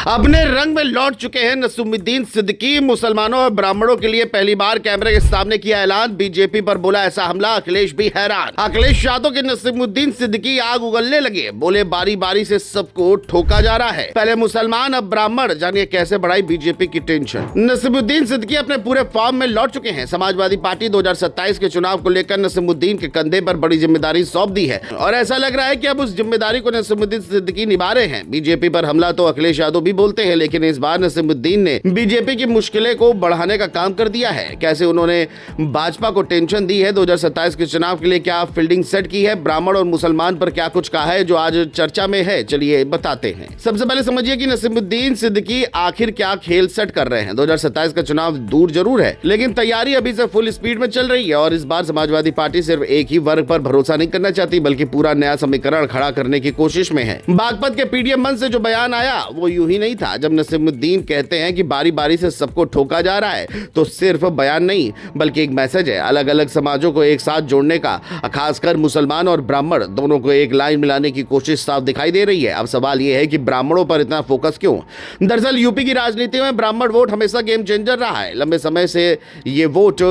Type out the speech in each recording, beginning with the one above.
अपने रंग में लौट चुके हैं नसीमुद्दीन सिद्दीकी। मुसलमानों और ब्राह्मणों के लिए पहली बार कैमरे के सामने किया ऐलान। बीजेपी पर बोला ऐसा हमला, अखिलेश भी हैरान। अखिलेश यादव के नसीमुद्दीन सिद्दीकी आग उगलने लगे, बोले बारी बारी से सबको ठोका जा रहा है, पहले मुसलमान अब ब्राह्मण। जानिए कैसे बढ़ाई बीजेपी की टेंशन। नसीमुद्दीन सिद्दीकी अपने पूरे फॉर्म में लौट चुके हैं। समाजवादी पार्टी 2027 के चुनाव को लेकर नसीमुद्दीन के कंधे पर बड़ी जिम्मेदारी सौंप दी है और ऐसा लग रहा है कि अब उस जिम्मेदारी को नसीमुद्दीन सिद्दीकी निभा रहे हैं। बीजेपी पर हमला तो अखिलेश यादव भी बोलते हैं, लेकिन इस बार नसीमुद्दीन ने बीजेपी की मुश्किलें को बढ़ाने का काम कर दिया है। कैसे उन्होंने भाजपा को टेंशन दी है, 2027 के चुनाव के लिए क्या फील्डिंग सेट की है, ब्राह्मण और मुसलमान पर क्या कुछ कहा है जो आज चर्चा में है, चलिए बताते हैं। सबसे पहले समझिए कि नसीमुद्दीन सिद्दीकी आखिर क्या खेल सेट कर रहे हैं। 2027 का चुनाव दूर जरूर है, लेकिन तैयारी अभी से फुल स्पीड में चल रही है और इस बार समाजवादी पार्टी सिर्फ एक ही वर्ग पर भरोसा नहीं करना चाहती, बल्कि पूरा नया समीकरण खड़ा करने की कोशिश में है। बागपत के पीडीएम मंच से जो बयान आया वो यूं ही नहीं था। जब नसीमुद्दीन कहते हैं कि बारी बारी से सबको ठोका जा रहा है, तो सिर्फ बयान नहीं बल्कि एक मैसेज है अलग अलग समाजों को एक साथ जोड़ने का। खासकर मुसलमान और ब्राह्मण दोनों को एक लाइन मिलाने की कोशिश साफ दिखाई दे रही है। अब सवाल यह है कि ब्राह्मणों पर इतना फोकस क्यों? दरअसल यूपी की राजनीति में ब्राह्मण वोट हमेशा गेम चेंजर रहा है। लंबे समय से ये वोट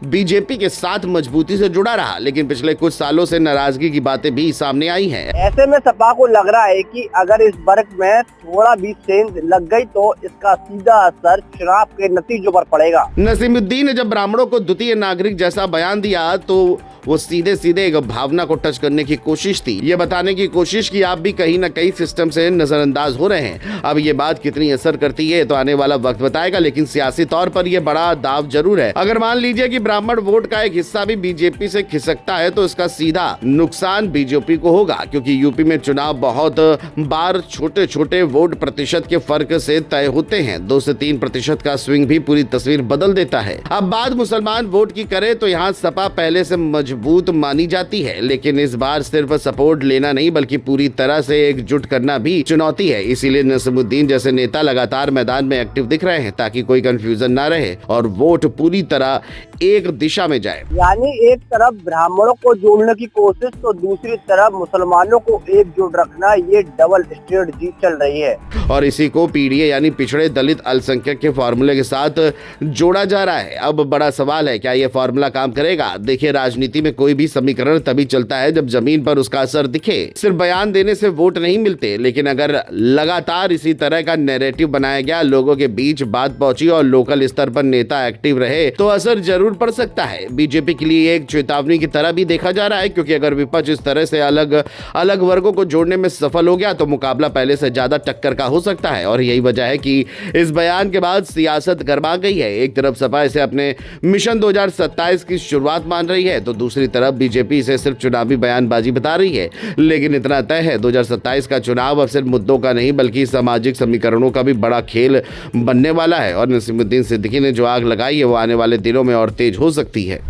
बीजेपी के साथ मजबूती से जुड़ा रहा, लेकिन पिछले कुछ सालों से नाराजगी की बातें भी सामने आई हैं। ऐसे में सपा को लग रहा है कि अगर इस वर्ग में थोड़ा भी चेंज लग गई तो इसका सीधा असर चुनाव के नतीजों पर पड़ेगा। नसीमुद्दीन ने जब ब्राह्मणों को द्वितीय नागरिक जैसा बयान दिया तो वो सीधे सीधे एक भावना को टच करने की कोशिश थी। ये बताने की कोशिश कि आप भी कहीं ना कहीं सिस्टम से नजरअंदाज हो रहे हैं। अब ये बात कितनी असर करती है तो आने वाला वक्त बताएगा, लेकिन सियासी तौर पर यह बड़ा दाव जरूर है। अगर मान लीजिए कि ब्राह्मण वोट का एक हिस्सा भी बीजेपी से खिसकता है तो इसका सीधा नुकसान बीजेपी को होगा, क्योंकि यूपी में चुनाव बहुत बार छोटे छोटे वोट प्रतिशत के फर्क से तय होते हैं। 2 से 3% का स्विंग भी पूरी तस्वीर बदल देता है। अब बात मुसलमान वोट की करे तो यहाँ सपा पहले से मजबूत मानी जाती है, लेकिन इस बार सिर्फ सपोर्ट लेना नहीं बल्कि पूरी तरह से एकजुट करना भी चुनौती है। इसीलिए नसीमुद्दीन जैसे नेता लगातार मैदान में एक्टिव दिख रहे हैं ताकि कोई कंफ्यूजन ना रहे और वोट पूरी तरह एक दिशा में जाए। यानी एक तरफ ब्राह्मणों को जोड़ने की कोशिश तो दूसरी तरफ मुसलमानों को एकजुट रखना, ये डबल स्ट्रेटजी चल रही है और इसी को पीडीए यानी पिछड़े दलित अल्पसंख्यक के फॉर्मूले के साथ जोड़ा जा रहा है। अब बड़ा सवाल है क्या ये फॉर्मूला काम करेगा? देखिए, राजनीति में कोई भी समीकरण तभी चलता है जब जमीन पर उसका असर दिखे। सिर्फ बयान देने से वोट नहीं मिलते, लेकिन अगर लगातार इसी तरह का नैरेटिव बनाया गया, लोगों के बीच बात पहुंची और लोकल स्तर पर नेता एक्टिव रहे तो असर जरूर पड़ सकता है। बीजेपी के लिए एक चेतावनी की तरह भी देखा जा रहा है, क्योंकि अगर विपक्ष इस तरह से अलग अलग वर्गों को जोड़ने में सफल हो गया तो मुकाबला पहले से ज्यादा टक्कर का हो सकता है। और यही वजह है कि इस बयान के बाद सियासत गरमा गई है। एक तरफ सपा इसे अपने मिशन 2027 की शुरुआत मान रही है तो दूसरी तरफ बीजेपी इसे सिर्फ चुनावी बयानबाजी बता रही है। लेकिन इतना तय है, 2027 का चुनाव अब सिर्फ मुद्दों का नहीं बल्कि सामाजिक समीकरणों का भी बड़ा खेल बनने वाला है और नसीमुद्दीन सिद्दीकी ने जो आग लगाई है वो आने वाले दिनों में और तेज हो सकती है।